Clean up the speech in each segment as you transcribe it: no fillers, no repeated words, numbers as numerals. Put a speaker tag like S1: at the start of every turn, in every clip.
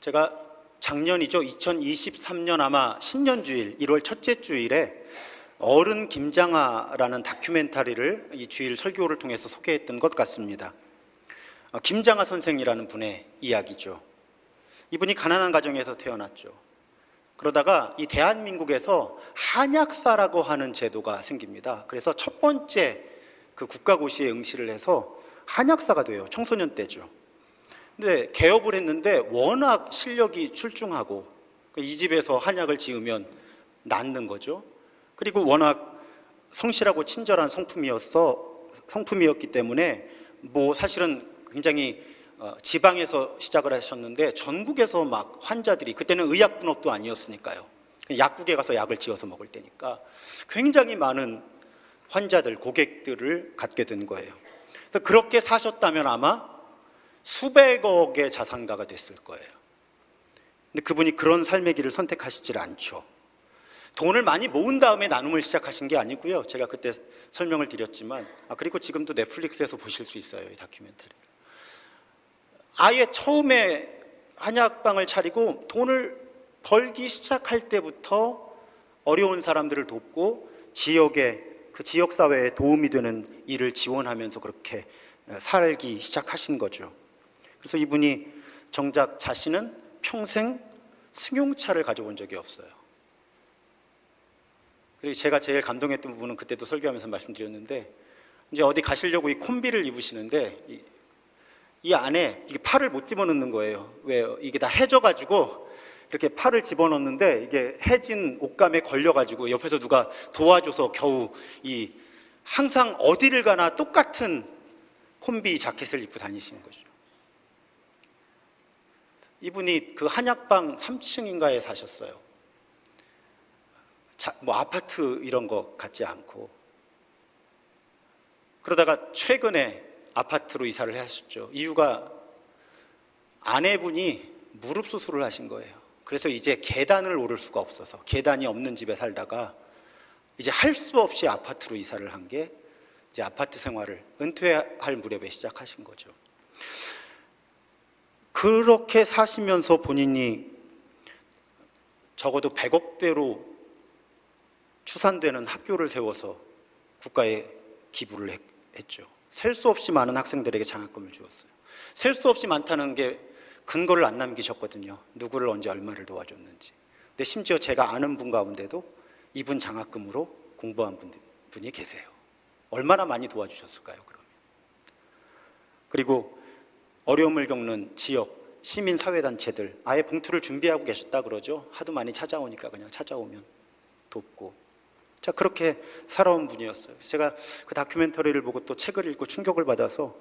S1: 제가 작년이죠. 2023년 아마 신년주일 1월 첫째 주일에 어른 김장하라는 다큐멘터리를 이 주일 설교를 통해서 소개했던 것 같습니다. 김장하 선생이라는 분의 이야기죠. 이분이 가난한 가정에서 태어났죠. 그러다가 이 대한민국에서 한약사라고 하는 제도가 생깁니다. 그래서 첫 번째 그 국가고시에 응시를 해서 한약사가 돼요. 청소년 때죠. 근데 개업을 했는데 워낙 실력이 출중하고 이 집에서 한약을 지으면 낫는 거죠. 그리고 워낙 성실하고 친절한 성품이었기 때문에 뭐 사실은 굉장히 지방에서 시작을 하셨는데 전국에서 막 환자들이, 그때는 의약분업도 아니었으니까요, 약국에 가서 약을 지어서 먹을 때니까 굉장히 많은 환자들, 고객들을 갖게 된 거예요. 그래서 그렇게 사셨다면 아마 수백억의 자산가가 됐을 거예요. 근데 그분이 그런 삶의 길을 선택하시질 않죠. 돈을 많이 모은 다음에 나눔을 시작하신 게 아니고요. 제가 그때 설명을 드렸지만, 그리고 지금도 넷플릭스에서 보실 수 있어요, 이 다큐멘터리를. 아예 처음에 한약방을 차리고 돈을 벌기 시작할 때부터 어려운 사람들을 돕고 그 지역사회에 도움이 되는 일을 지원하면서 그렇게 살기 시작하신 거죠. 그래서 이분이 정작 자신은 평생 승용차를 가져본 적이 없어요. 그리고 제가 제일 감동했던 부분은 그때도 설교하면서 말씀드렸는데, 이제 어디 가시려고 이 콤비를 입으시는데 이 안에 이게 팔을 못 집어넣는 거예요. 왜? 이게 다 해져가지고 이렇게 팔을 집어넣는데 이게 해진 옷감에 걸려가지고 옆에서 누가 도와줘서 겨우 항상 어디를 가나 똑같은 콤비 자켓을 입고 다니시는 거죠. 이분이 그 한약방 3층인가에 사셨어요. 뭐 아파트 이런 거 같지 않고. 그러다가 최근에 아파트로 이사를 하셨죠. 이유가 아내분이 무릎 수술을 하신 거예요. 그래서 이제 계단을 오를 수가 없어서 계단이 없는 집에 살다가 이제 할 수 없이 아파트로 이사를 한 게 이제 아파트 생활을 은퇴할 무렵에 시작하신 거죠. 그렇게 사시면서 본인이 적어도 100억대로 추산되는 학교를 세워서 국가에 기부를 했죠. 셀 수 없이 많은 학생들에게 장학금을 주었어요. 셀 수 없이 많다는 게 근거를 안 남기셨거든요. 누구를 언제 얼마를 도와줬는지. 근데 심지어 제가 아는 분 가운데도 이분 장학금으로 공부한 분이 계세요. 얼마나 많이 도와주셨을까요, 그러면? 그리고 어려움을 겪는 지역, 시민사회단체들 아예 봉투를 준비하고 계셨다 그러죠. 하도 많이 찾아오니까 그냥 찾아오면 돕고. 자, 그렇게 살아온 분이었어요. 제가 그 다큐멘터리를 보고 또 책을 읽고 충격을 받아서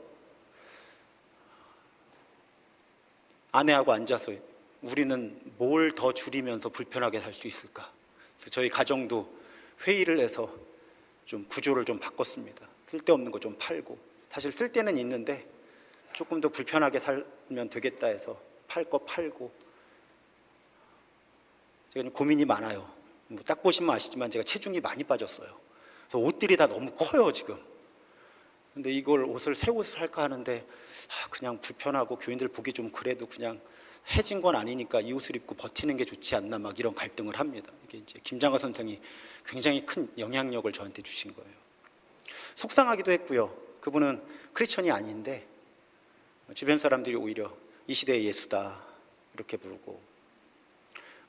S1: 아내하고 앉아서 우리는 뭘 더 줄이면서 불편하게 살 수 있을까? 그래서 저희 가정도 회의를 해서 좀 구조를 좀 바꿨습니다. 쓸데없는 거 좀 팔고, 사실 쓸데는 있는데 조금 더 불편하게 살면 되겠다 해서 팔 거 팔고. 제가 고민이 많아요. 딱 보시면 아시지만 제가 체중이 많이 빠졌어요. 그래서 옷들이 다 너무 커요, 지금. 근데 이걸 새 옷을 살까 하는데 그냥 불편하고 교인들 보기 좀 그래도 그냥 해진 건 아니니까 이 옷을 입고 버티는 게 좋지 않나, 막 이런 갈등을 합니다. 이게 이제 김장하 선생이 굉장히 큰 영향력을 저한테 주신 거예요. 속상하기도 했고요. 그분은 크리스천이 아닌데 주변 사람들이 오히려 이 시대의 예수다 이렇게 부르고,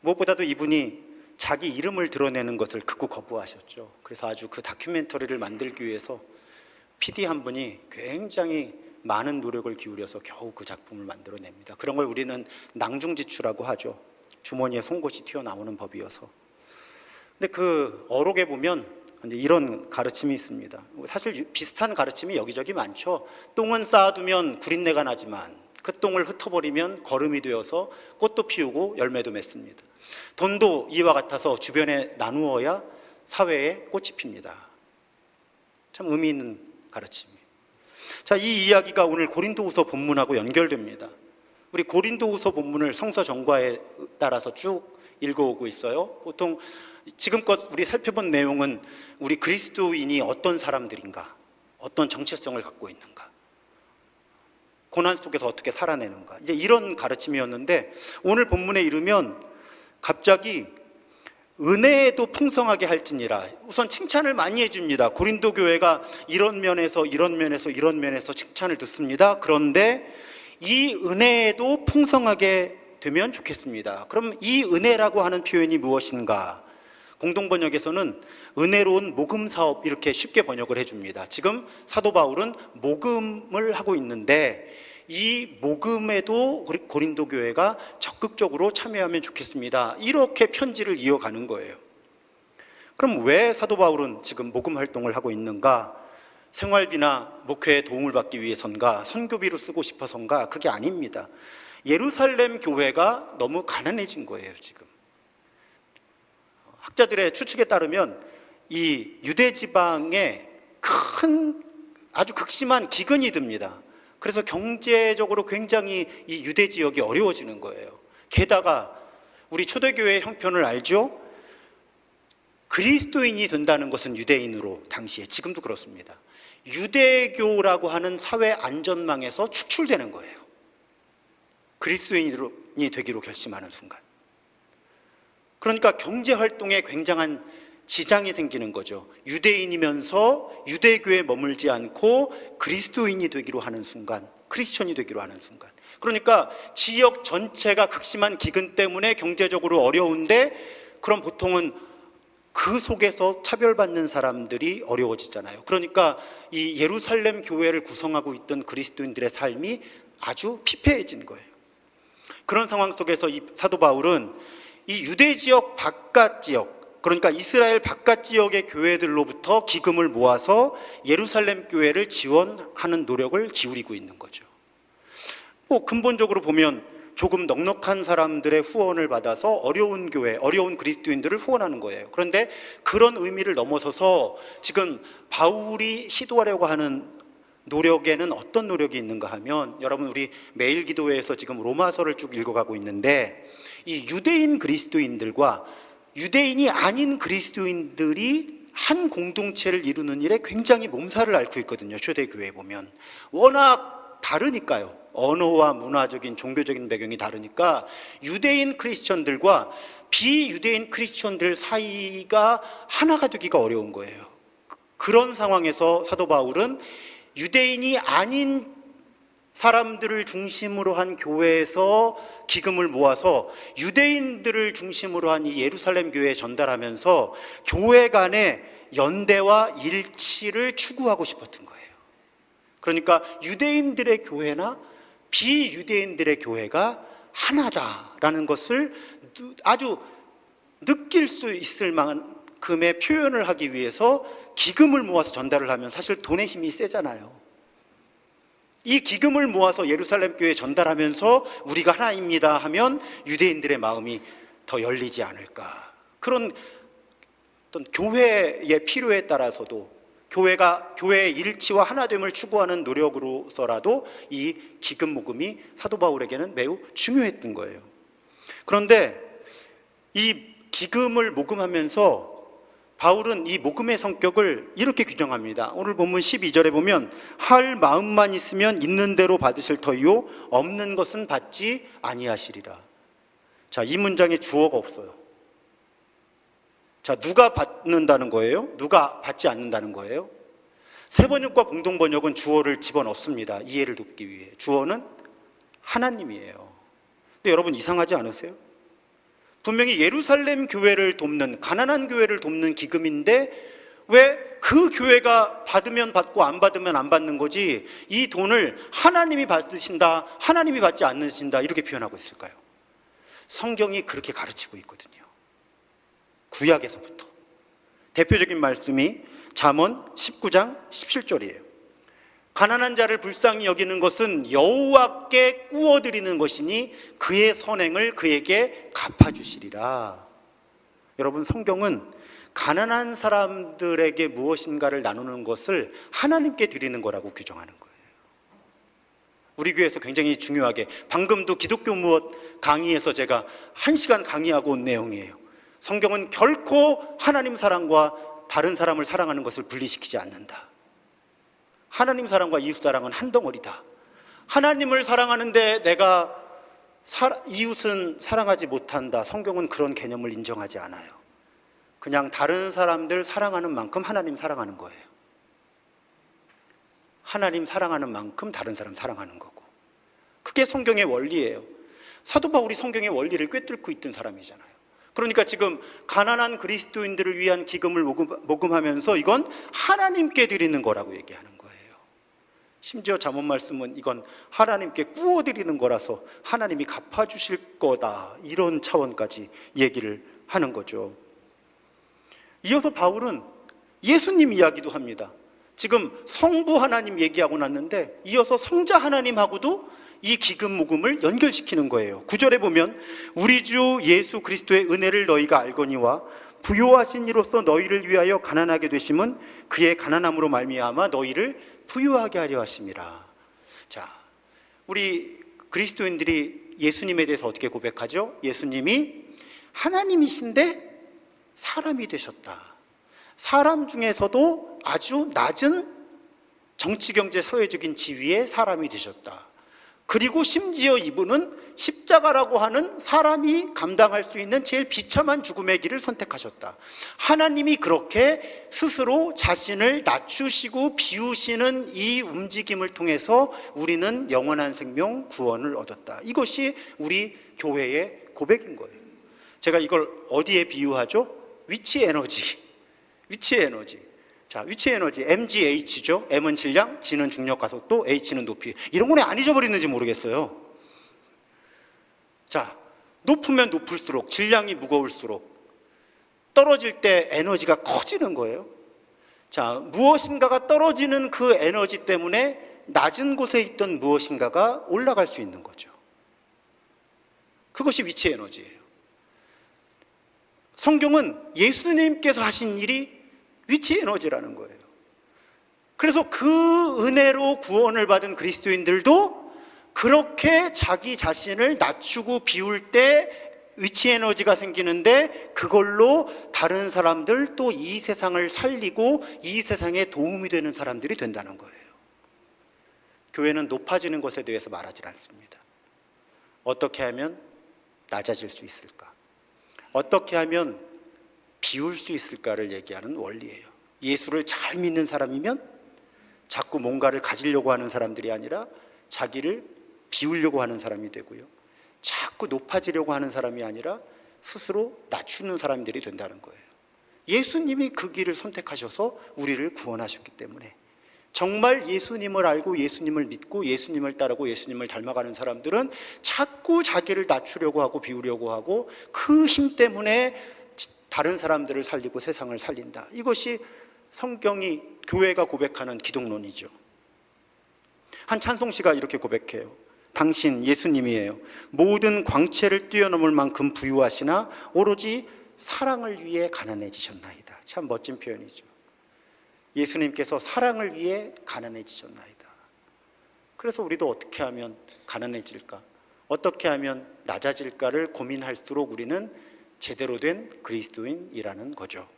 S1: 무엇보다도 이분이 자기 이름을 드러내는 것을 극구 거부하셨죠. 그래서 아주 그 다큐멘터리를 만들기 위해서 PD 한 분이 굉장히 많은 노력을 기울여서 겨우 그 작품을 만들어냅니다. 그런 걸 우리는 낭중지추라고 하죠. 주머니에 송곳이 튀어나오는 법이어서. 근데 그 어록에 보면 이런 가르침이 있습니다. 사실 비슷한 가르침이 여기저기 많죠. 똥은 쌓아두면 구린내가 나지만 그 똥을 흩어버리면 거름이 되어서 꽃도 피우고 열매도 맺습니다. 돈도 이와 같아서 주변에 나누어야 사회에 꽃이 핍니다. 참 의미 있는 가르침이에요. 자, 이 이야기가 오늘 고린도후서 본문하고 연결됩니다. 우리 고린도후서 본문을 성서 정과에 따라서 쭉 읽어오고 있어요. 보통 지금껏 우리 살펴본 내용은 우리 그리스도인이 어떤 사람들인가, 어떤 정체성을 갖고 있는가, 고난 속에서 어떻게 살아내는가, 이제 이런 가르침이었는데 오늘 본문에 이르면 갑자기 은혜에도 풍성하게 할지니라. 우선 칭찬을 많이 해줍니다. 고린도 교회가 이런 면에서 칭찬을 듣습니다. 그런데 이 은혜에도 풍성하게 되면 좋겠습니다. 그럼 이 은혜라고 하는 표현이 무엇인가? 공동번역에서는 은혜로운 모금 사업, 이렇게 쉽게 번역을 해줍니다. 지금 사도 바울은 모금을 하고 있는데 이 모금에도 고린도 교회가 적극적으로 참여하면 좋겠습니다. 이렇게 편지를 이어가는 거예요. 그럼 왜 사도 바울은 지금 모금 활동을 하고 있는가? 생활비나 목회에 도움을 받기 위해선가? 선교비로 쓰고 싶어서인가? 그게 아닙니다. 예루살렘 교회가 너무 가난해진 거예요, 지금. 학자들의 추측에 따르면 이 유대 지방에 큰 아주 극심한 기근이 듭니다. 그래서 경제적으로 굉장히 이 유대 지역이 어려워지는 거예요. 게다가 우리 초대교회의 형편을 알죠? 그리스도인이 된다는 것은 유대인으로, 당시에, 지금도 그렇습니다. 유대교라고 하는 사회 안전망에서 축출되는 거예요. 그리스도인이 되기로 결심하는 순간. 그러니까 경제활동에 굉장한 지장이 생기는 거죠. 유대인이면서 유대교에 머물지 않고 그리스도인이 되기로 하는 순간, 크리스천이 되기로 하는 순간. 그러니까 지역 전체가 극심한 기근 때문에 경제적으로 어려운데, 그럼 보통은 그 속에서 차별받는 사람들이 어려워지잖아요. 그러니까 이 예루살렘 교회를 구성하고 있던 그리스도인들의 삶이 아주 피폐해진 거예요. 그런 상황 속에서 이 사도 바울은 이 유대 지역 바깥 지역, 그러니까 이스라엘 바깥 지역의 교회들로부터 기금을 모아서 예루살렘 교회를 지원하는 노력을 기울이고 있는 거죠. 근본적으로 보면 조금 넉넉한 사람들의 후원을 받아서 어려운 교회, 어려운 그리스도인들을 후원하는 거예요. 그런데 그런 의미를 넘어서서 지금 바울이 시도하려고 하는 노력에는 어떤 노력이 있는가 하면, 여러분, 우리 매일 기도회에서 지금 로마서를 쭉 읽어가고 있는데, 이 유대인 그리스도인들과 유대인이 아닌 그리스도인들이 한 공동체를 이루는 일에 굉장히 몸살을 앓고 있거든요. 초대교회에 보면 워낙 다르니까요. 언어와 문화적인, 종교적인 배경이 다르니까 유대인 크리스천들과 비유대인 크리스천들 사이가 하나가 되기가 어려운 거예요. 그런 상황에서 사도 바울은 유대인이 아닌 사람들을 중심으로 한 교회에서 기금을 모아서 유대인들을 중심으로 한 이 예루살렘 교회에 전달하면서 교회 간의 연대와 일치를 추구하고 싶었던 거예요. 그러니까 유대인들의 교회나 비유대인들의 교회가 하나다라는 것을 아주 느낄 수 있을 만큼의 표현을 하기 위해서 기금을 모아서 전달을 하면, 사실 돈의 힘이 세잖아요. 이 기금을 모아서 예루살렘 교회에 전달하면서 우리가 하나입니다 하면 유대인들의 마음이 더 열리지 않을까. 그런 어떤 교회의 필요에 따라서도 교회의 일치와 하나됨을 추구하는 노력으로서라도 이 기금 모금이 사도 바울에게는 매우 중요했던 거예요. 그런데 이 기금을 모금하면서 바울은 이 모금의 성격을 이렇게 규정합니다. 오늘 본문 12절에 보면 할 마음만 있으면 있는 대로 받으실 터이요 없는 것은 받지 아니하시리라. 자, 이 문장에 주어가 없어요. 자, 누가 받는다는 거예요? 누가 받지 않는다는 거예요? 세번역과 공동번역은 주어를 집어넣습니다. 이해를 돕기 위해. 주어는 하나님이에요. 근데 여러분, 이상하지 않으세요? 분명히 예루살렘 교회를 돕는, 가난한 교회를 돕는 기금인데 왜 그 교회가 받으면 받고 안 받으면 안 받는 거지, 이 돈을 하나님이 받으신다, 하나님이 받지 않으신다, 이렇게 표현하고 있을까요? 성경이 그렇게 가르치고 있거든요. 구약에서부터. 대표적인 말씀이 잠언 19장 17절이에요. 가난한 자를 불쌍히 여기는 것은 여호와께 꾸어드리는 것이니 그의 선행을 그에게 갚아주시리라. 여러분, 성경은 가난한 사람들에게 무엇인가를 나누는 것을 하나님께 드리는 거라고 규정하는 거예요. 우리 교회에서 굉장히 중요하게, 방금도 기독교 무엇 강의에서 제가 1시간 강의하고 온 내용이에요. 성경은 결코 하나님 사랑과 다른 사람을 사랑하는 것을 분리시키지 않는다. 하나님 사랑과 이웃 사랑은 한 덩어리다. 하나님을 사랑하는데 내가 이웃은 사랑하지 못한다. 성경은 그런 개념을 인정하지 않아요. 그냥 다른 사람들 사랑하는 만큼 하나님 사랑하는 거예요. 하나님 사랑하는 만큼 다른 사람 사랑하는 거고, 그게 성경의 원리예요. 사도 바울이 성경의 원리를 꿰뚫고 있던 사람이잖아요. 그러니까 지금 가난한 그리스도인들을 위한 기금을 모금하면서 이건 하나님께 드리는 거라고 얘기하는 거예요. 심지어 잠언 말씀은 이건 하나님께 구워 드리는 거라서 하나님이 갚아주실 거다, 이런 차원까지 얘기를 하는 거죠. 이어서 바울은 예수님 이야기도 합니다. 지금 성부 하나님 얘기하고 났는데 이어서 성자 하나님하고도 이 기금 모금을 연결시키는 거예요. 9절에 보면 우리 주 예수 그리스도의 은혜를 너희가 알거니와 부요하신 이로써 너희를 위하여 가난하게 되심은 그의 가난함으로 말미암아 너희를 부유하게 하려 하심이라. 자, 우리 그리스도인들이 예수님에 대해서 어떻게 고백하죠? 예수님이 하나님이신데 사람이 되셨다. 사람 중에서도 아주 낮은 정치, 경제, 사회적인 지위의 사람이 되셨다. 그리고 심지어 이분은 십자가라고 하는 사람이 감당할 수 있는 제일 비참한 죽음의 길을 선택하셨다. 하나님이 그렇게 스스로 자신을 낮추시고 비우시는 이 움직임을 통해서 우리는 영원한 생명, 구원을 얻었다. 이것이 우리 교회의 고백인 거예요. 제가 이걸 어디에 비유하죠? 위치 에너지. 위치 에너지. 자, 위치 에너지 MGH죠. M은 질량, G는 중력 가속도, H는 높이. 이런 건 안 잊어버리는지 모르겠어요. 자, 높으면 높을수록, 질량이 무거울수록 떨어질 때 에너지가 커지는 거예요. 자, 무엇인가가 떨어지는 그 에너지 때문에 낮은 곳에 있던 무엇인가가 올라갈 수 있는 거죠. 그것이 위치 에너지예요. 성경은 예수님께서 하신 일이 위치 에너지라는 거예요. 그래서 그 은혜로 구원을 받은 그리스도인들도 그렇게 자기 자신을 낮추고 비울 때 위치 에너지가 생기는데 그걸로 다른 사람들, 또 이 세상을 살리고 이 세상에 도움이 되는 사람들이 된다는 거예요. 교회는 높아지는 것에 대해서 말하지 않습니다. 어떻게 하면 낮아질 수 있을까? 어떻게 하면 비울 수 있을까를 얘기하는 원리예요. 예수를 잘 믿는 사람이면 자꾸 뭔가를 가지려고 하는 사람들이 아니라 자기를 비우려고 하는 사람이 되고요, 자꾸 높아지려고 하는 사람이 아니라 스스로 낮추는 사람들이 된다는 거예요. 예수님이 그 길을 선택하셔서 우리를 구원하셨기 때문에 정말 예수님을 알고 예수님을 믿고 예수님을 따르고 예수님을 닮아가는 사람들은 자꾸 자기를 낮추려고 하고 비우려고 하고 그 힘 때문에 다른 사람들을 살리고 세상을 살린다. 이것이 성경이, 교회가 고백하는 기독론이죠. 한 찬송시가 이렇게 고백해요. 당신 예수님이에요. 모든 광채를 뛰어넘을 만큼 부유하시나 오로지 사랑을 위해 가난해지셨나이다. 참 멋진 표현이죠. 예수님께서 사랑을 위해 가난해지셨나이다. 그래서 우리도 어떻게 하면 가난해질까? 어떻게 하면 낮아질까를 고민할수록 우리는 제대로 된 그리스도인이라는 거죠.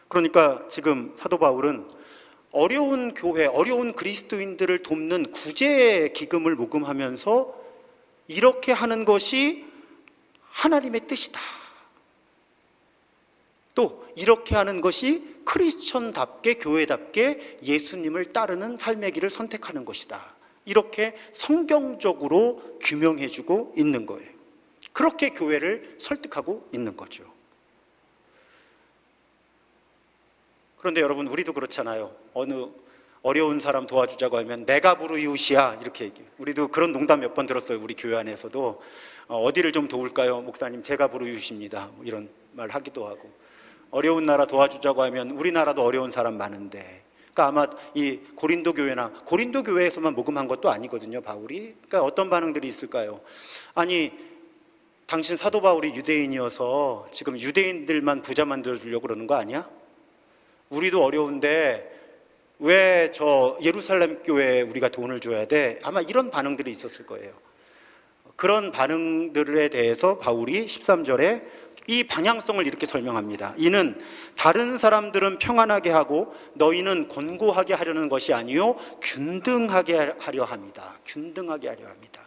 S1: 그러니까 지금 사도 바울은 어려운 교회, 어려운 그리스도인들을 돕는 구제 기금을 모금하면서 이렇게 하는 것이 하나님의 뜻이다. 또 이렇게 하는 것이 크리스천답게, 교회답게 예수님을 따르는 삶의 길을 선택하는 것이다. 이렇게 성경적으로 규명해주고 있는 거예요. 그렇게 교회를 설득하고 있는 거죠. 그런데 여러분, 우리도 그렇잖아요. 어느 어려운 사람 도와주자고 하면 내가 부르 이웃이야, 이렇게 얘기해요. 우리도 그런 농담 몇 번 들었어요. 우리 교회 안에서도 어디를 좀 도울까요? 목사님, 제가 부르 이웃입니다, 뭐 이런 말 하기도 하고. 어려운 나라 도와주자고 하면 우리나라도 어려운 사람 많은데, 그러니까 아마 이 고린도 교회나 고린도 교회에서만 모금한 것도 아니거든요, 바울이. 그러니까 어떤 반응들이 있을까요? 아니, 당신 사도 바울이 유대인이어서 지금 유대인들만 부자 만들어주려고 그러는 거 아니야? 우리도 어려운데 왜 저 예루살렘 교회에 우리가 돈을 줘야 돼? 아마 이런 반응들이 있었을 거예요. 그런 반응들에 대해서 바울이 13절에 이 방향성을 이렇게 설명합니다. 이는 다른 사람들은 평안하게 하고 너희는 곤고하게 하려는 것이 아니요 균등하게 하려 합니다. 균등하게 하려 합니다.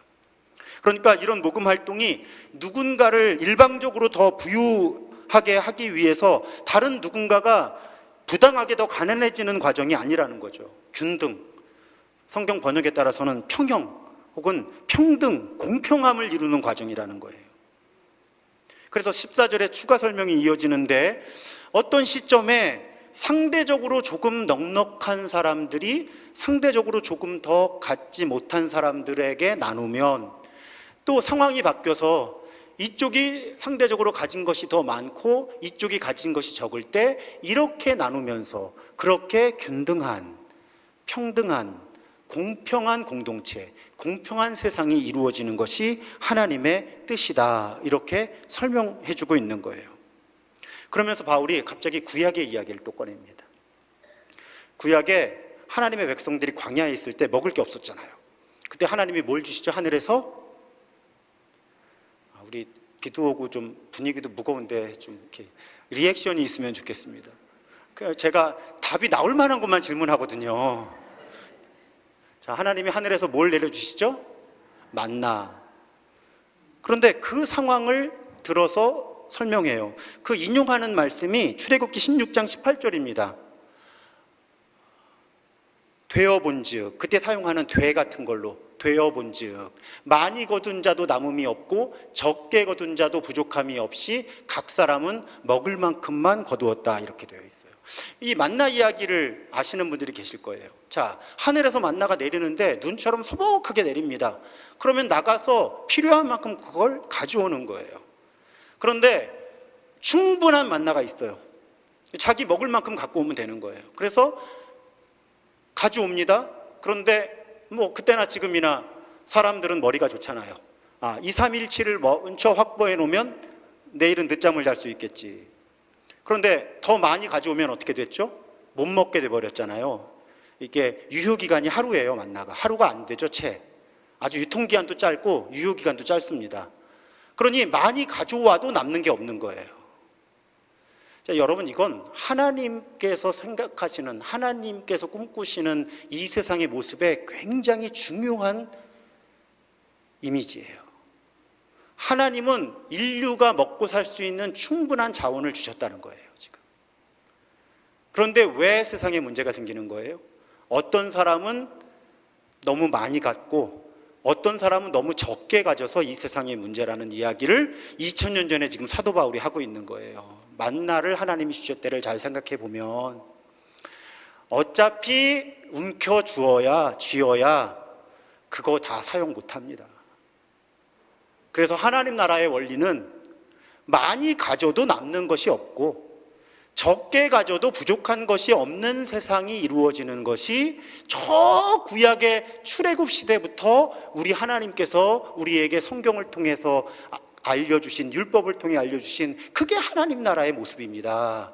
S1: 그러니까 이런 모금 활동이 누군가를 일방적으로 더 부유하게 하기 위해서 다른 누군가가 부당하게 더 가난해지는 과정이 아니라는 거죠. 균등, 성경 번역에 따라서는 평형 혹은 평등, 공평함을 이루는 과정이라는 거예요. 그래서 14절에 추가 설명이 이어지는데 어떤 시점에 상대적으로 조금 넉넉한 사람들이 상대적으로 조금 더 갖지 못한 사람들에게 나누면 또 상황이 바뀌어서 이쪽이 상대적으로 가진 것이 더 많고 이쪽이 가진 것이 적을 때 이렇게 나누면서 그렇게 균등한, 평등한, 공평한 공동체, 공평한 세상이 이루어지는 것이 하나님의 뜻이다, 이렇게 설명해 주고 있는 거예요. 그러면서 바울이 갑자기 구약의 이야기를 또 꺼냅니다. 구약에 하나님의 백성들이 광야에 있을 때 먹을 게 없었잖아요. 그때 하나님이 뭘 주시죠? 하늘에서? 우리 기도하고 좀 분위기도 무거운데 좀 이렇게 리액션이 있으면 좋겠습니다. 제가 답이 나올 만한 것만 질문하거든요. 자, 하나님이 하늘에서 뭘 내려주시죠? 만나. 그런데 그 상황을 들어서 설명해요. 그 인용하는 말씀이 출애굽기 16장 18절입니다. 되어본즉, 그때 사용하는 되 같은 걸로 되어본즉 많이 거둔 자도 남음이 없고 적게 거둔 자도 부족함이 없이 각 사람은 먹을 만큼만 거두었다, 이렇게 되어 있어요. 이 만나 이야기를 아시는 분들이 계실 거예요. 자, 하늘에서 만나가 내리는데 눈처럼 소복하게 내립니다. 그러면 나가서 필요한 만큼 그걸 가져오는 거예요. 그런데 충분한 만나가 있어요. 자기 먹을 만큼 갖고 오면 되는 거예요. 그래서 가져옵니다. 그런데 뭐 그때나 지금이나 사람들은 머리가 좋잖아요. 2, 3일치를 먼저 확보해 놓으면 내일은 늦잠을 잘 수 있겠지. 그런데 더 많이 가져오면 어떻게 됐죠? 못 먹게 돼버렸잖아요. 이게 유효기간이 하루예요. 만나가 하루가 안 되죠. 채 아주 유통기한도 짧고 유효기간도 짧습니다. 그러니 많이 가져와도 남는 게 없는 거예요. 자, 여러분, 이건 하나님께서 생각하시는, 하나님께서 꿈꾸시는 이 세상의 모습에 굉장히 중요한 이미지예요. 하나님은 인류가 먹고 살 수 있는 충분한 자원을 주셨다는 거예요, 지금. 그런데 왜 세상에 문제가 생기는 거예요? 어떤 사람은 너무 많이 갖고 어떤 사람은 너무 적게 가져서 이 세상의 문제라는 이야기를 2000년 전에 지금 사도 바울이 하고 있는 거예요. 만나를 하나님이 주셨대를 잘 생각해 보면 어차피 움켜쥐어야 그거 다 사용 못합니다. 그래서 하나님 나라의 원리는 많이 가져도 남는 것이 없고 적게 가져도 부족한 것이 없는 세상이 이루어지는 것이 저 구약의 출애굽 시대부터 우리 하나님께서 우리에게 성경을 통해서 알려주신, 율법을 통해 알려주신, 그게 하나님 나라의 모습입니다.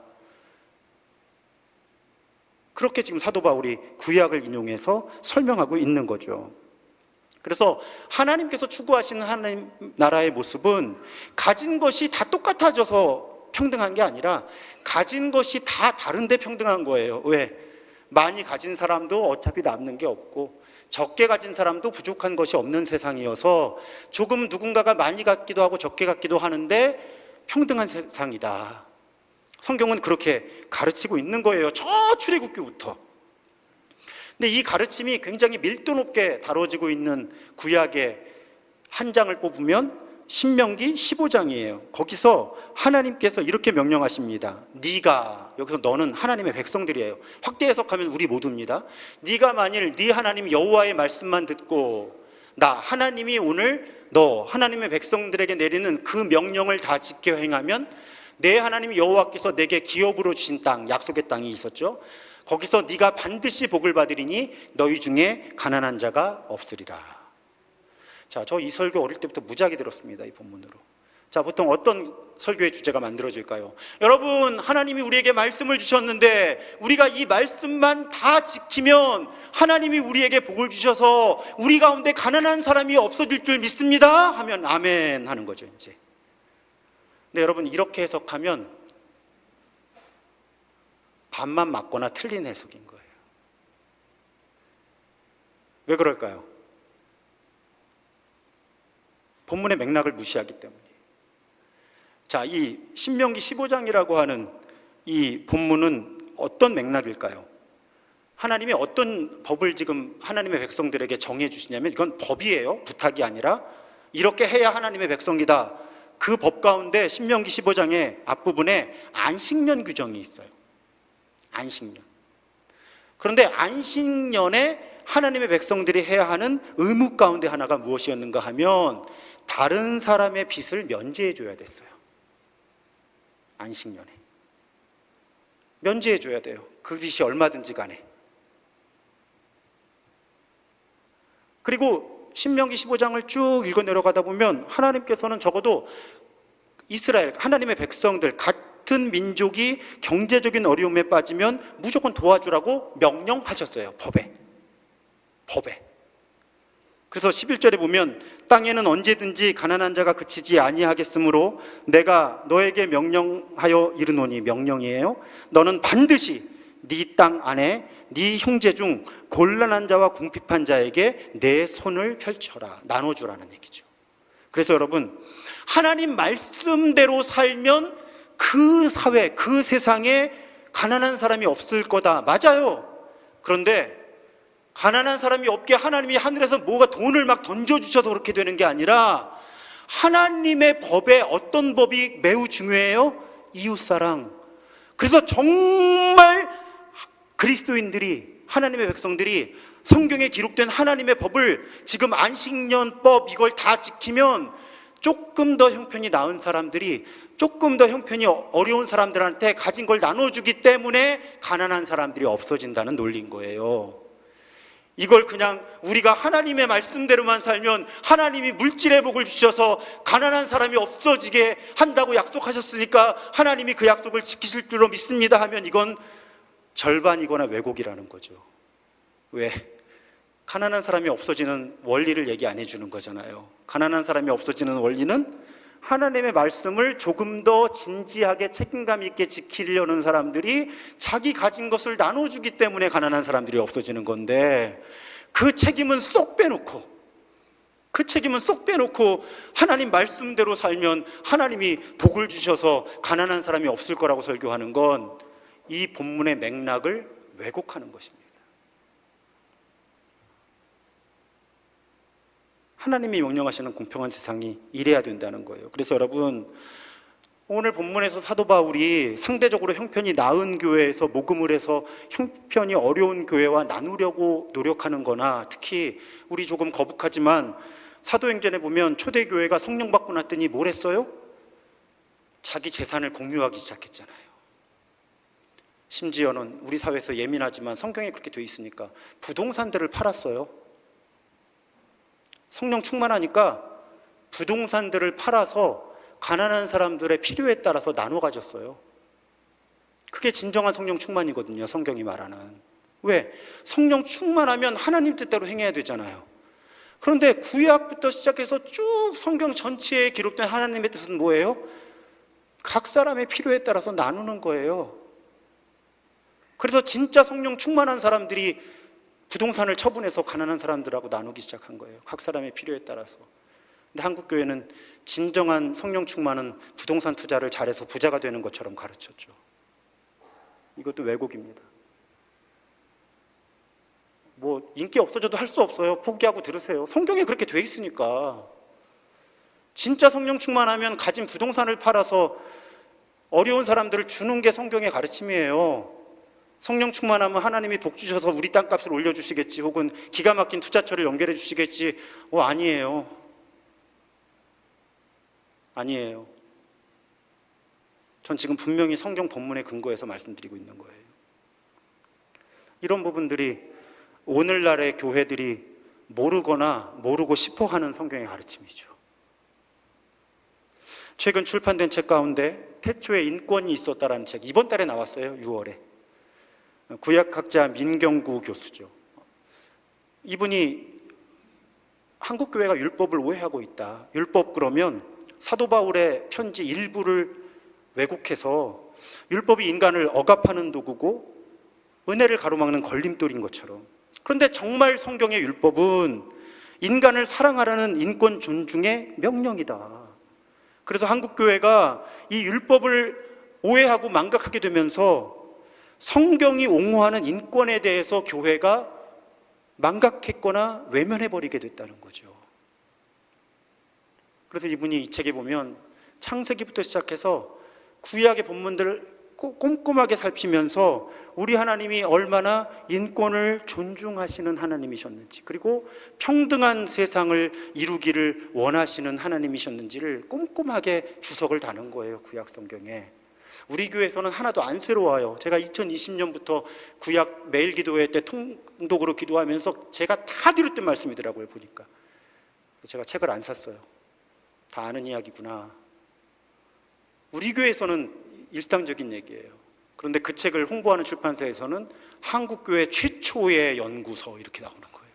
S1: 그렇게 지금 사도 바울이 구약을 인용해서 설명하고 있는 거죠. 그래서 하나님께서 추구하시는 하나님 나라의 모습은 가진 것이 다 똑같아져서 평등한 게 아니라 가진 것이 다 다른데 평등한 거예요. 왜? 많이 가진 사람도 어차피 남는 게 없고 적게 가진 사람도 부족한 것이 없는 세상이어서 조금 누군가가 많이 갖기도 하고 적게 갖기도 하는데 평등한 세상이다. 성경은 그렇게 가르치고 있는 거예요. 저 출애굽기부터. 근데 이 가르침이 굉장히 밀도 높게 다뤄지고 있는 구약의 한 장을 뽑으면 신명기 15장이에요. 거기서 하나님께서 이렇게 명령하십니다. 네가, 여기서 너는 하나님의 백성들이에요. 확대 해석하면 우리 모두입니다. 네가 만일 네 하나님 여호와의 말씀만 듣고 나 하나님이 오늘 너 하나님의 백성들에게 내리는 그 명령을 다 지켜 행하면 내 하나님 여호와께서 내게 기업으로 주신 땅, 약속의 땅이 있었죠. 거기서 네가 반드시 복을 받으리니 너희 중에 가난한 자가 없으리라. 자, 저 이 설교 어릴 때부터 무지하게 들었습니다. 이 본문으로. 자, 보통 어떤 설교의 주제가 만들어질까요? 여러분, 하나님이 우리에게 말씀을 주셨는데 우리가 이 말씀만 다 지키면 하나님이 우리에게 복을 주셔서 우리 가운데 가난한 사람이 없어질 줄 믿습니다 하면 아멘 하는 거죠. 이제 근데 여러분, 이렇게 해석하면 반만 맞거나 틀린 해석인 거예요. 왜 그럴까요? 본문의 맥락을 무시하기 때문이에요. 자, 이 신명기 15장이라고 하는 이 본문은 어떤 맥락일까요? 하나님이 어떤 법을 지금 하나님의 백성들에게 정해 주시냐면, 이건 법이에요. 부탁이 아니라 이렇게 해야 하나님의 백성이다. 그 법 가운데 신명기 15장의 앞부분에 안식년 규정이 있어요. 안식년. 그런데 안식년에 하나님의 백성들이 해야 하는 의무 가운데 하나가 무엇이었는가 하면 다른 사람의 빚을 면제해 줘야 됐어요. 안식년에 면제해 줘야 돼요. 그 빚이 얼마든지 간에. 그리고 신명기 15장을 쭉 읽어 내려가다 보면 하나님께서는 적어도 이스라엘, 하나님의 백성들, 같은 민족이 경제적인 어려움에 빠지면 무조건 도와주라고 명령하셨어요. 법에. 그래서 11절에 보면 땅에는 언제든지 가난한 자가 그치지 아니하겠으므로 내가 너에게 명령하여 이르노니, 명령이에요. 너는 반드시 네 땅 안에 네 형제 중 곤란한 자와 궁핍한 자에게 내 손을 펼쳐라. 나눠주라는 얘기죠. 그래서 여러분, 하나님 말씀대로 살면 그 사회, 그 세상에 가난한 사람이 없을 거다. 맞아요. 그런데 가난한 사람이 없게 하나님이 하늘에서 뭐가 돈을 막 던져주셔서 그렇게 되는 게 아니라 하나님의 법에 어떤 법이 매우 중요해요? 이웃사랑. 그래서 정말 그리스도인들이, 하나님의 백성들이 성경에 기록된 하나님의 법을 지금 안식년법 이걸 다 지키면 조금 더 형편이 나은 사람들이, 조금 더 형편이 어려운 사람들한테 가진 걸 나눠주기 때문에 가난한 사람들이 없어진다는 논리인 거예요. 이걸 그냥 우리가 하나님의 말씀대로만 살면 하나님이 물질의 복을 주셔서 가난한 사람이 없어지게 한다고 약속하셨으니까 하나님이 그 약속을 지키실 줄로 믿습니다 하면 이건 절반이거나 왜곡이라는 거죠. 왜? 가난한 사람이 없어지는 원리를 얘기 안 해주는 거잖아요. 가난한 사람이 없어지는 원리는 하나님의 말씀을 조금 더 진지하게 책임감 있게 지키려는 사람들이 자기 가진 것을 나눠주기 때문에 가난한 사람들이 없어지는 건데, 그 책임은 쏙 빼놓고 하나님 말씀대로 살면 하나님이 복을 주셔서 가난한 사람이 없을 거라고 설교하는 건 이 본문의 맥락을 왜곡하는 것입니다. 하나님이 명령하시는 공평한 세상이 이래야 된다는 거예요. 그래서 여러분, 오늘 본문에서 사도 바울이 상대적으로 형편이 나은 교회에서 모금을 해서 형편이 어려운 교회와 나누려고 노력하는 거나, 특히 우리 조금 거북하지만 사도행전에 보면 초대교회가 성령 받고 났더니 뭘 했어요? 자기 재산을 공유하기 시작했잖아요. 심지어는 우리 사회에서 예민하지만 성경에 그렇게 돼 있으니까 부동산들을 팔았어요. 성령 충만하니까 부동산들을 팔아서 가난한 사람들의 필요에 따라서 나눠 가졌어요. 그게 진정한 성령 충만이거든요, 성경이 말하는. 왜? 성령 충만하면 하나님 뜻대로 행해야 되잖아요. 그런데 구약부터 시작해서 쭉 성경 전체에 기록된 하나님의 뜻은 뭐예요? 각 사람의 필요에 따라서 나누는 거예요. 그래서 진짜 성령 충만한 사람들이 부동산을 처분해서 가난한 사람들하고 나누기 시작한 거예요. 각 사람의 필요에 따라서. 근데 한국교회는 진정한 성령 충만은 부동산 투자를 잘해서 부자가 되는 것처럼 가르쳤죠. 이것도 왜곡입니다. 뭐 인기 없어져도 할 수 없어요. 포기하고 들으세요. 성경에 그렇게 돼 있으니까. 진짜 성령 충만하면 가진 부동산을 팔아서 어려운 사람들을 주는 게 성경의 가르침이에요. 성령 충만하면 하나님이 복 주셔서 우리 땅값을 올려주시겠지, 혹은 기가 막힌 투자처를 연결해 주시겠지. 아니에요. 전 지금 분명히 성경 본문에 근거해서 말씀드리고 있는 거예요. 이런 부분들이 오늘날의 교회들이 모르고 싶어 하는 성경의 가르침이죠. 최근 출판된 책 가운데 태초에 인권이 있었다라는 책, 이번 달에 나왔어요. 6월에. 구약학자 민경구 교수죠. 이분이 한국교회가 율법을 오해하고 있다. 율법 그러면 사도 바울의 편지 일부를 왜곡해서 율법이 인간을 억압하는 도구고 은혜를 가로막는 걸림돌인 것처럼, 그런데 정말 성경의 율법은 인간을 사랑하라는 인권 존중의 명령이다. 그래서 한국교회가 이 율법을 오해하고 망각하게 되면서 성경이 옹호하는 인권에 대해서 교회가 망각했거나 외면해버리게 됐다는 거죠. 그래서 이분이 이 책에 보면 창세기부터 시작해서 구약의 본문들을 꼼꼼하게 살피면서 우리 하나님이 얼마나 인권을 존중하시는 하나님이셨는지, 그리고 평등한 세상을 이루기를 원하시는 하나님이셨는지를 꼼꼼하게 주석을 다는 거예요, 구약 성경에. 우리 교회에서는 하나도 안 새로워요. 제가 2020년부터 구약 매일 기도회 때 통독으로 기도하면서 제가 다 드렸던 말씀이더라고요, 보니까. 제가 책을 안 샀어요. 다 아는 이야기구나. 우리 교회에서는 일상적인 얘기예요. 그런데 그 책을 홍보하는 출판사에서는 한국교회 최초의 연구서 이렇게 나오는 거예요.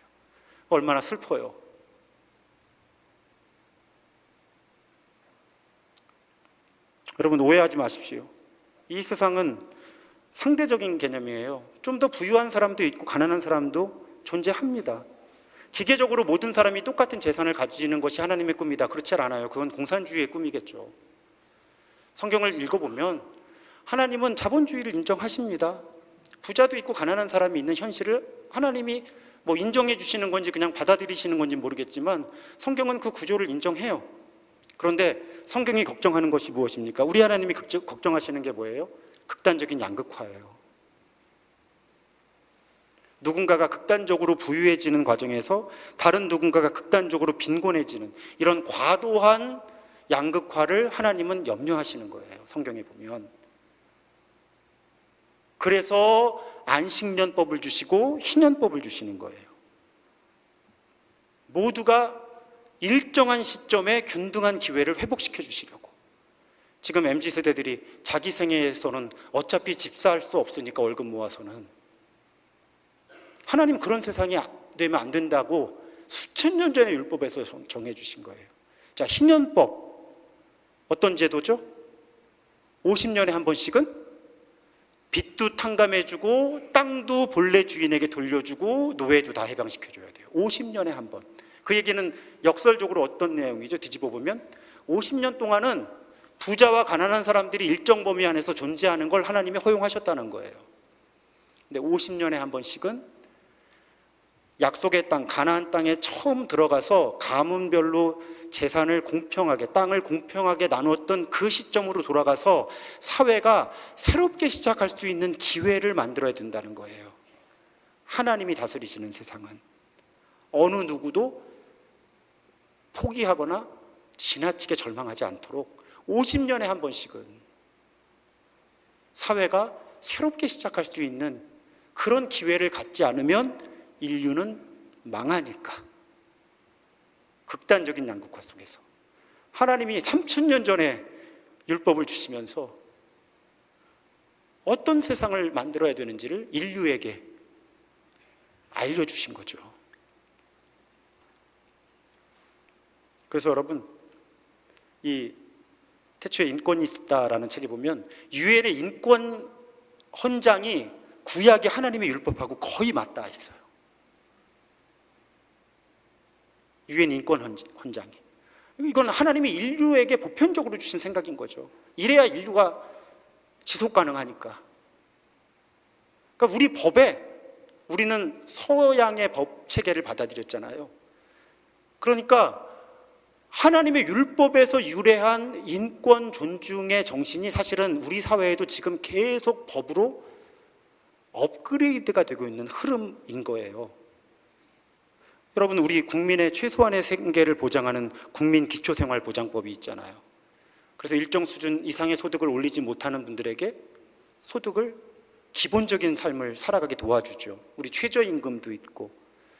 S1: 얼마나 슬퍼요. 여러분, 오해하지 마십시오. 이 세상은 상대적인 개념이에요. 좀 더 부유한 사람도 있고 가난한 사람도 존재합니다. 기계적으로 모든 사람이 똑같은 재산을 가지는 것이 하나님의 꿈이다, 그렇지 않아요. 그건 공산주의의 꿈이겠죠. 성경을 읽어보면 하나님은 자본주의를 인정하십니다. 부자도 있고 가난한 사람이 있는 현실을 하나님이 인정해 주시는 건지 그냥 받아들이시는 건지 모르겠지만 성경은 그 구조를 인정해요. 그런데 성경이 걱정하는 것이 무엇입니까? 우리 하나님이 걱정하시는 게 뭐예요? 극단적인 양극화예요. 누군가가 극단적으로 부유해지는 과정에서 다른 누군가가 극단적으로 빈곤해지는 이런 과도한 양극화를 하나님은 염려하시는 거예요, 성경에 보면. 그래서 안식년법을 주시고 희년법을 주시는 거예요. 모두가 일정한 시점에 균등한 기회를 회복시켜 주시려고. 지금 MZ세대들이 자기 생애에서는 어차피 집 살 수 없으니까 월급 모아서는, 하나님 그런 세상이 되면 안 된다고 수천 년 전에 율법에서 정해 주신 거예요. 자, 희년법 어떤 제도죠? 50년에 한 번씩은 빚도 탕감해주고 땅도 본래 주인에게 돌려주고 노예도 다 해방시켜줘야 돼요. 50년에 한 번. 그 얘기는 역설적으로 어떤 내용이죠? 뒤집어 보면 50년 동안은 부자와 가난한 사람들이 일정 범위 안에서 존재하는 걸 하나님이 허용하셨다는 거예요. 근데 50년에 한 번씩은 약속의 땅, 가나안 땅에 처음 들어가서 가문별로 재산을 공평하게, 땅을 공평하게 나누었던 그 시점으로 돌아가서 사회가 새롭게 시작할 수 있는 기회를 만들어야 된다는 거예요. 하나님이 다스리시는 세상은 어느 누구도 포기하거나 지나치게 절망하지 않도록 50년에 한 번씩은 사회가 새롭게 시작할 수 있는 그런 기회를 갖지 않으면 인류는 망하니까. 극단적인 양극화 속에서 하나님이 3000년 전에 율법을 주시면서 어떤 세상을 만들어야 되는지를 인류에게 알려주신 거죠. 그래서 여러분, 이 태초에 인권이 있다라는 책에 보면 유엔의 인권 헌장이 구약의 하나님의 율법하고 거의 맞닿아 있어요. 유엔 인권 헌장이. 이건 하나님이 인류에게 보편적으로 주신 생각인 거죠. 이래야 인류가 지속 가능하니까. 그러니까 우리 법에, 우리는 서양의 법 체계를 받아들였잖아요. 그러니까 하나님의 율법에서 유래한 인권 존중의 정신이 사실은 우리 사회에도 지금 계속 법으로 업그레이드가 되고 있는 흐름인 거예요. 여러분, 우리 국민의 최소한의 생계를 보장하는 국민기초생활보장법이 있잖아요. 그래서 일정 수준 이상의 소득을 올리지 못하는 분들에게 소득을, 기본적인 삶을 살아가게 도와주죠. 우리 최저임금도 있고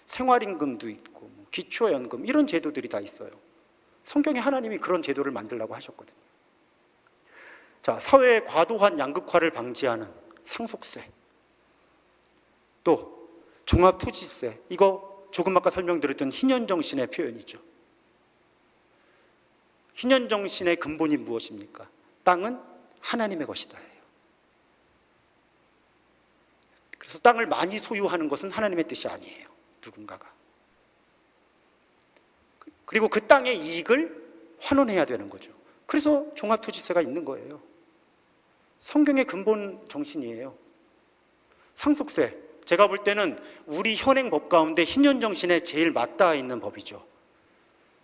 S1: 생활임금도 있고 기초연금, 이런 제도들이 다 있어요. 성경에 하나님이 그런 제도를 만들라고 하셨거든요. 자, 사회의 과도한 양극화를 방지하는 상속세, 또 종합토지세, 이거 조금 아까 설명드렸던 희년정신의 표현이죠. 희년 정신의 근본이 무엇입니까? 땅은 하나님의 것이다 예요. 그래서 땅을 많이 소유하는 것은 하나님의 뜻이 아니에요. 누군가가. 그리고 그 땅의 이익을 환원해야 되는 거죠. 그래서 종합토지세가 있는 거예요. 성경의 근본 정신이에요. 상속세, 제가 볼 때는 우리 현행 법 가운데 희년 정신에 제일 맞닿아 있는 법이죠.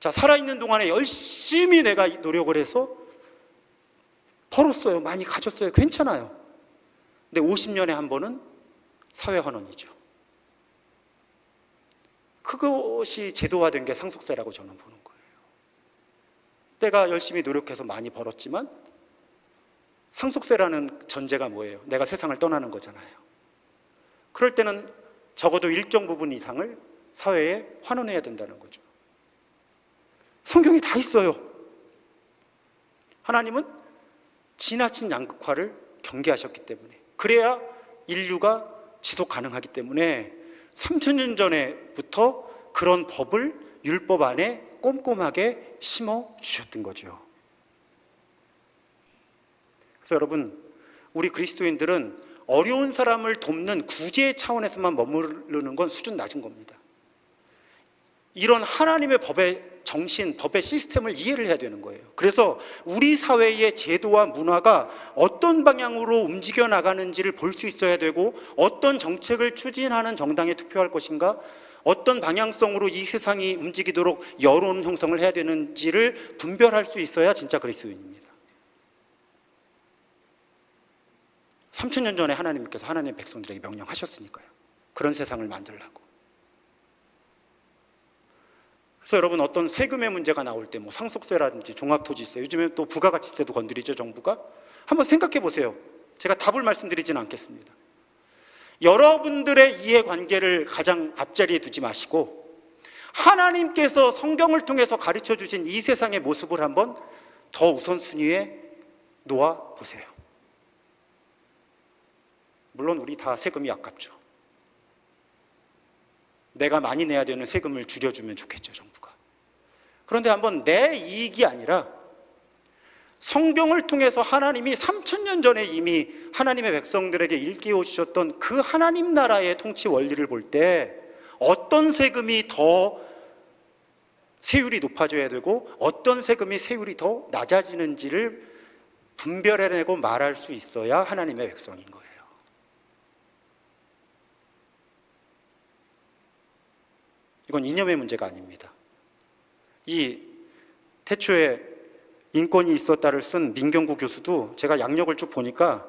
S1: 자, 살아있는 동안에 열심히 내가 노력을 해서 벌었어요. 많이 가졌어요. 괜찮아요. 근데 50년에 한 번은 사회환원이죠. 그것이 제도화된 게 상속세라고 저는 보는 거예요. 내가 열심히 노력해서 많이 벌었지만 상속세라는 전제가 뭐예요? 내가 세상을 떠나는 거잖아요. 그럴 때는 적어도 일정 부분 이상을 사회에 환원해야 된다는 거죠. 성경이 다 있어요. 하나님은 지나친 양극화를 경계하셨기 때문에, 그래야 인류가 지속 가능하기 때문에 3000년 전에부터 그런 법을 율법 안에 꼼꼼하게 심어 주셨던 거죠. 그래서 여러분, 우리 그리스도인들은 어려운 사람을 돕는 구제 차원에서만 머무르는 건 수준 낮은 겁니다. 이런 하나님의 법의 정신, 법의 시스템을 이해를 해야 되는 거예요. 그래서 우리 사회의 제도와 문화가 어떤 방향으로 움직여 나가는지를 볼 수 있어야 되고, 어떤 정책을 추진하는 정당에 투표할 것인가, 어떤 방향성으로 이 세상이 움직이도록 여론 형성을 해야 되는지를 분별할 수 있어야 진짜 그리스도인입니다. 3000년 전에 하나님께서 하나님의 백성들에게 명령하셨으니까요. 그런 세상을 만들라고. 그래서 여러분, 어떤 세금의 문제가 나올 때 뭐 상속세라든지 종합토지세, 요즘에 또 부가가치세도 건드리죠, 정부가. 한번 생각해 보세요. 제가 답을 말씀드리지는 않겠습니다. 여러분들의 이해관계를 가장 앞자리에 두지 마시고 하나님께서 성경을 통해서 가르쳐 주신 이 세상의 모습을 한번 더 우선순위에 놓아 보세요. 물론 우리 다 세금이 아깝죠. 내가 많이 내야 되는 세금을 줄여주면 좋겠죠, 정부가. 그런데 한번 내 이익이 아니라 성경을 통해서 하나님이 3000년 전에 이미 하나님의 백성들에게 일깨워 주셨던 그 하나님 나라의 통치 원리를 볼 때 어떤 세금이 더 세율이 높아져야 되고 어떤 세금이 세율이 더 낮아지는지를 분별해내고 말할 수 있어야 하나님의 백성인 거예요. 이건 이념의 문제가 아닙니다. 이 태초에 인권이 있었다를 쓴 민경구 교수도 제가 양력을 쭉 보니까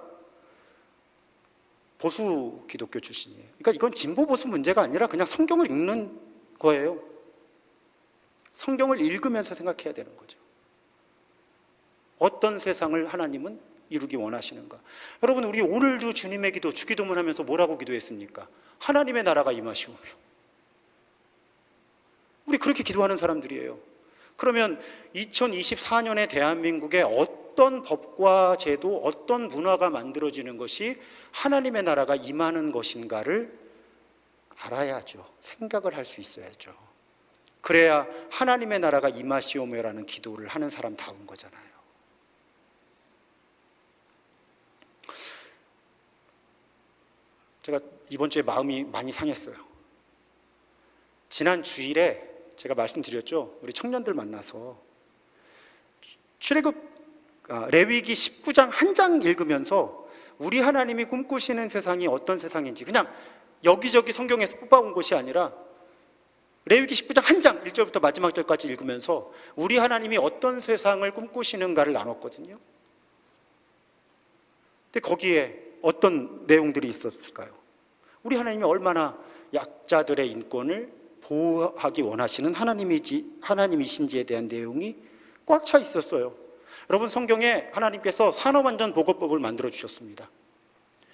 S1: 보수 기독교 출신이에요. 그러니까 이건 진보 보수 문제가 아니라 그냥 성경을 읽는 거예요. 성경을 읽으면서 생각해야 되는 거죠. 어떤 세상을 하나님은 이루기 원하시는가? 여러분, 우리 오늘도 주님의 기도, 주기도문 하면서 뭐라고 기도했습니까? 하나님의 나라가 임하시오며. 우리 그렇게 기도하는 사람들이에요. 그러면 2024년에 대한민국에 어떤 법과 제도, 어떤 문화가 만들어지는 것이 하나님의 나라가 임하는 것인가를 알아야죠. 생각을 할 수 있어야죠. 그래야 하나님의 나라가 임하시오며라는 기도를 하는 사람다운 거잖아요. 제가 이번 주에 마음이 많이 상했어요. 지난 주일에 제가 말씀드렸죠. 우리 청년들 만나서 출애굽 레위기 19장 한 장 읽으면서 우리 하나님이 꿈꾸시는 세상이 어떤 세상인지 그냥 여기저기 성경에서 뽑아온 것이 아니라 레위기 19장 한 장 1절부터 마지막 절까지 읽으면서 우리 하나님이 어떤 세상을 꿈꾸시는가를 나눴거든요. 근데 거기에 어떤 내용들이 있었을까요? 우리 하나님이 얼마나 약자들의 인권을 보호하기 원하시는 하나님이신지에 대한 내용이 꽉 차 있었어요. 여러분, 성경에 하나님께서 산업안전보건법을 만들어 주셨습니다.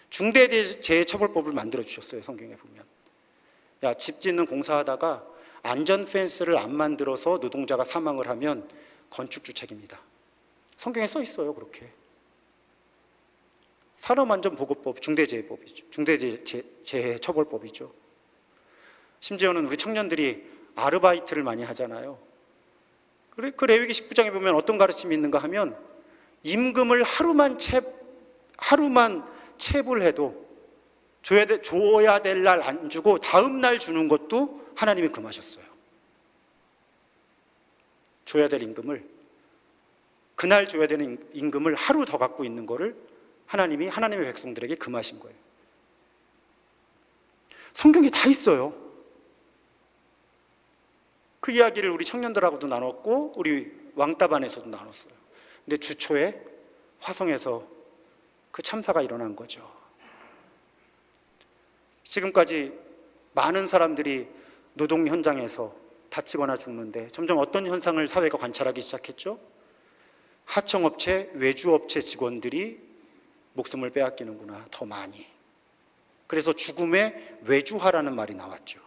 S1: 중대재해처벌법을 만들어 주셨어요. 성경에 보면 집 짓는 공사하다가 안전 펜스를 안 만들어서 노동자가 사망을 하면 건축주 책임이다. 성경에 써 있어요. 그렇게 산업안전보건법, 중대재해법이죠. 중대재해처벌법이죠. 심지어는 우리 청년들이 아르바이트를 많이 하잖아요. 그 레위기 19장에 보면 어떤 가르침이 있는가 하면 임금을 하루만 체불해도 줘야 될 날 안 주고 다음 날 주는 것도 하나님이 금하셨어요. 줘야 될 임금을, 그날 줘야 되는 임금을 하루 더 갖고 있는 거를 하나님이 하나님의 백성들에게 금하신 거예요. 성경에 다 있어요. 그 이야기를 우리 청년들하고도 나눴고 우리 왕따반에서도 나눴어요. 근데 주초에 화성에서 그 참사가 일어난 거죠. 지금까지 많은 사람들이 노동 현장에서 다치거나 죽는데 점점 어떤 현상을 사회가 관찰하기 시작했죠? 하청업체, 외주업체 직원들이 목숨을 빼앗기는구나, 더 많이. 그래서 죽음의 외주화라는 말이 나왔죠.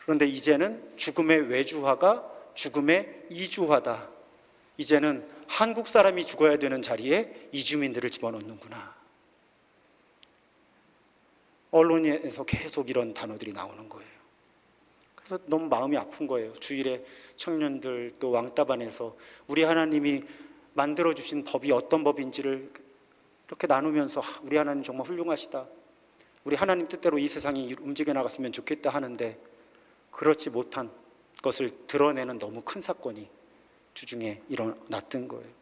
S1: 그런데 이제는 죽음의 외주화가 죽음의 이주화다. 이제는 한국 사람이 죽어야 되는 자리에 이주민들을 집어넣는구나. 언론에서 계속 이런 단어들이 나오는 거예요. 그래서 너무 마음이 아픈 거예요. 주일에 청년들 또 왕따반에서 우리 하나님이 만들어주신 법이 어떤 법인지를 이렇게 나누면서 우리 하나님 정말 훌륭하시다, 우리 하나님 뜻대로 이 세상이 움직여 나갔으면 좋겠다 하는데 그렇지 못한 것을 드러내는 너무 큰 사건이 주중에 일어났던 거예요.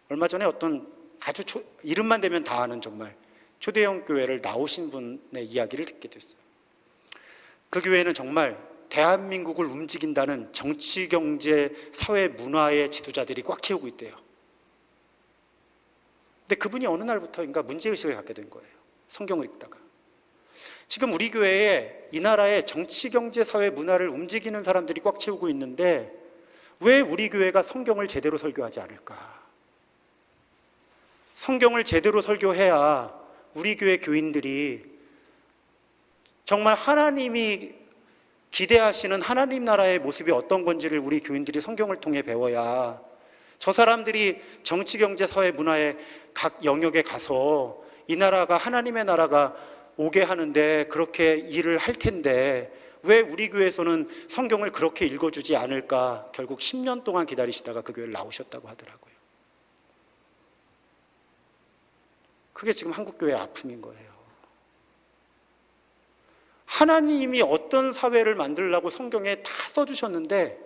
S1: 얼마 전에 어떤 아주 이름만 대면 다 아는 정말 초대형 교회를 나오신 분의 이야기를 듣게 됐어요. 그 교회는 정말 대한민국을 움직인다는 정치, 경제, 사회, 문화의 지도자들이 꽉 채우고 있대요. 근데 그분이 어느 날부터인가 문제의식을 갖게 된 거예요. 성경을 읽다가. 지금 우리 교회에 이 나라의 정치, 경제, 사회, 문화를 움직이는 사람들이 꽉 채우고 있는데 왜 우리 교회가 성경을 제대로 설교하지 않을까? 성경을 제대로 설교해야 우리 교회 교인들이 정말 하나님이 기대하시는 하나님 나라의 모습이 어떤 건지를 우리 교인들이 성경을 통해 배워야 저 사람들이 정치, 경제, 사회, 문화의 각 영역에 가서 이 나라가 하나님의 나라가 오게 하는데 그렇게 일을 할 텐데 왜 우리 교회에서는 성경을 그렇게 읽어주지 않을까? 결국 10년 동안 기다리시다가 그 교회를 나오셨다고 하더라고요. 그게 지금 한국교회의 아픔인 거예요. 하나님이 어떤 사회를 만들려고 성경에 다 써주셨는데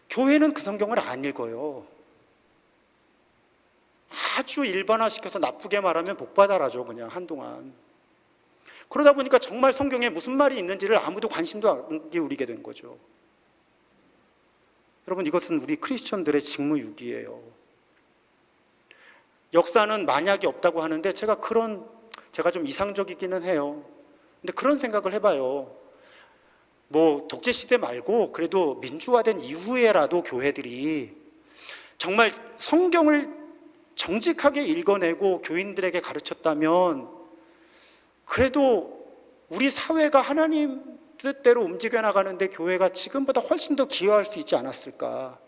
S1: 교회는 그 성경을 안 읽어요. 아주 일반화시켜서 나쁘게 말하면 복받아라죠, 그냥 한동안. 그러다 보니까 정말 성경에 무슨 말이 있는지를 아무도 관심도 안 기울이게 된 거죠. 여러분, 이것은 우리 크리스천들의 직무유기예요. 역사는 만약이 없다고 하는데 제가 좀 이상적이기는 해요. 근데 그런 생각을 해봐요. 뭐 독재시대 말고 그래도 민주화된 이후에라도 교회들이 정말 성경을 정직하게 읽어내고 교인들에게 가르쳤다면 그래도 우리 사회가 하나님 뜻대로 움직여 나가는데 교회가 지금보다 훨씬 더 기여할 수 있지 않았을까.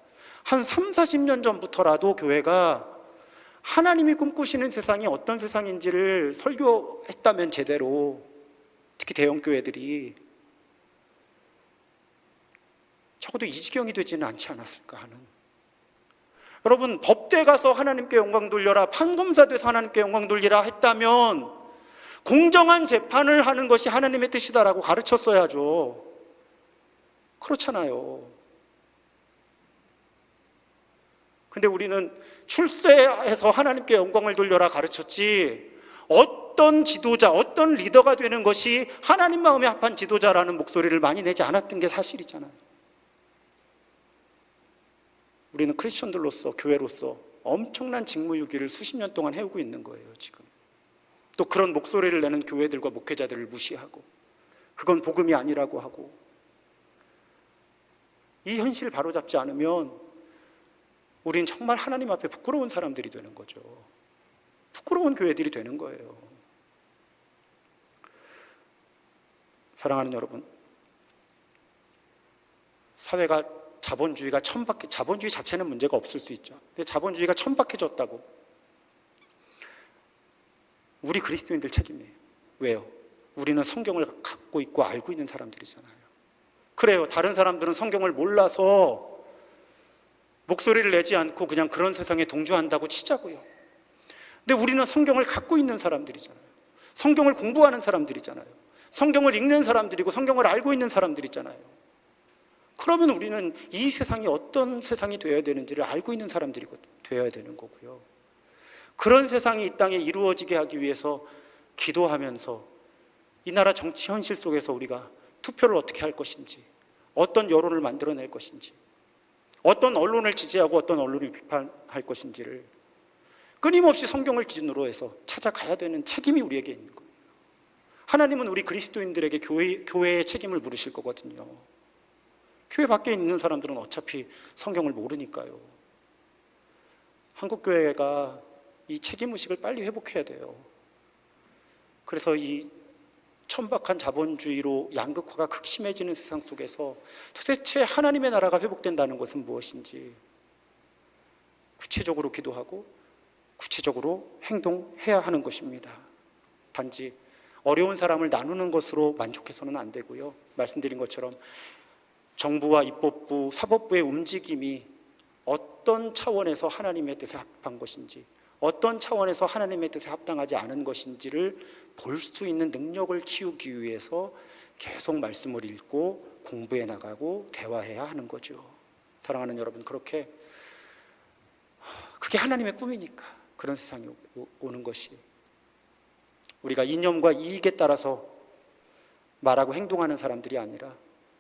S1: 한 3, 40년 전부터라도 교회가 하나님이 꿈꾸시는 세상이 어떤 세상인지를 설교했다면 제대로, 특히 대형교회들이 적어도 이 지경이 되지는 않지 않았을까 하는. 여러분, 법대 가서 하나님께 영광 돌려라, 판검사 돼서 하나님께 영광 돌리라 했다면 공정한 재판을 하는 것이 하나님의 뜻이다라고 가르쳤어야죠. 그렇잖아요. 근데 우리는 출세해서 하나님께 영광을 돌려라 가르쳤지 어떤 지도자, 어떤 리더가 되는 것이 하나님 마음에 합한 지도자라는 목소리를 많이 내지 않았던 게 사실이잖아요. 우리는 크리스천들로서, 교회로서 엄청난 직무유기를 수십 년 동안 해오고 있는 거예요, 지금. 또 그런 목소리를 내는 교회들과 목회자들을 무시하고 그건 복음이 아니라고 하고, 이 현실을 바로잡지 않으면 우린 정말 하나님 앞에 부끄러운 사람들이 되는 거죠. 부끄러운 교회들이 되는 거예요. 사랑하는 여러분, 사회가 자본주의 자체는 문제가 없을 수 있죠. 근데 자본주의가 천박해졌다고 우리 그리스도인들 책임이에요. 왜요? 우리는 성경을 갖고 있고 알고 있는 사람들이잖아요. 그래요. 다른 사람들은 성경을 몰라서 목소리를 내지 않고 그냥 그런 세상에 동조한다고 치자고요. 근데 우리는 성경을 갖고 있는 사람들이잖아요. 성경을 공부하는 사람들이잖아요. 성경을 읽는 사람들이고 성경을 알고 있는 사람들이잖아요. 그러면 우리는 이 세상이 어떤 세상이 되어야 되는지를 알고 있는 사람들이 되어야 되는 거고요. 그런 세상이 이 땅에 이루어지게 하기 위해서 기도하면서 이 나라 정치 현실 속에서 우리가 투표를 어떻게 할 것인지, 어떤 여론을 만들어낼 것인지, 어떤 언론을 지지하고 어떤 언론을 비판할 것인지를 끊임없이 성경을 기준으로 해서 찾아가야 되는 책임이 우리에게 있는 거예요. 하나님은 우리 그리스도인들에게 교회의 책임을 물으실 거거든요. 교회 밖에 있는 사람들은 어차피 성경을 모르니까요. 한국교회가 이 책임의식을 빨리 회복해야 돼요. 그래서 이 천박한 자본주의로 양극화가 극심해지는 세상 속에서 도대체 하나님의 나라가 회복된다는 것은 무엇인지 구체적으로 기도하고 구체적으로 행동해야 하는 것입니다. 단지 어려운 사람을 나누는 것으로 만족해서는 안 되고요. 말씀드린 것처럼 정부와 입법부, 사법부의 움직임이 어떤 차원에서 하나님의 뜻에 합한 것인지, 어떤 차원에서 하나님의 뜻에 합당하지 않은 것인지를 볼 수 있는 능력을 키우기 위해서 계속 말씀을 읽고 공부해 나가고 대화해야 하는 거죠. 사랑하는 여러분, 그게 하나님의 꿈이니까 그런 세상이 오는 것이, 우리가 이념과 이익에 따라서 말하고 행동하는 사람들이 아니라,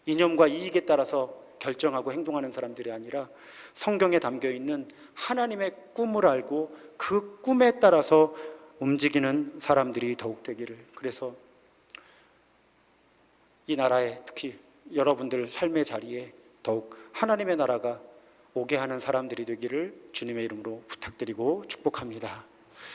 S1: 이념과 이익에 따라서 결정하고 행동하는 사람들이 아니라 성경에 담겨있는 하나님의 꿈을 알고 그 꿈에 따라서 움직이는 사람들이 더욱 되기를, 그래서 이 나라에, 특히 여러분들 삶의 자리에 더욱 하나님의 나라가 오게 하는 사람들이 되기를 주님의 이름으로 부탁드리고 축복합니다.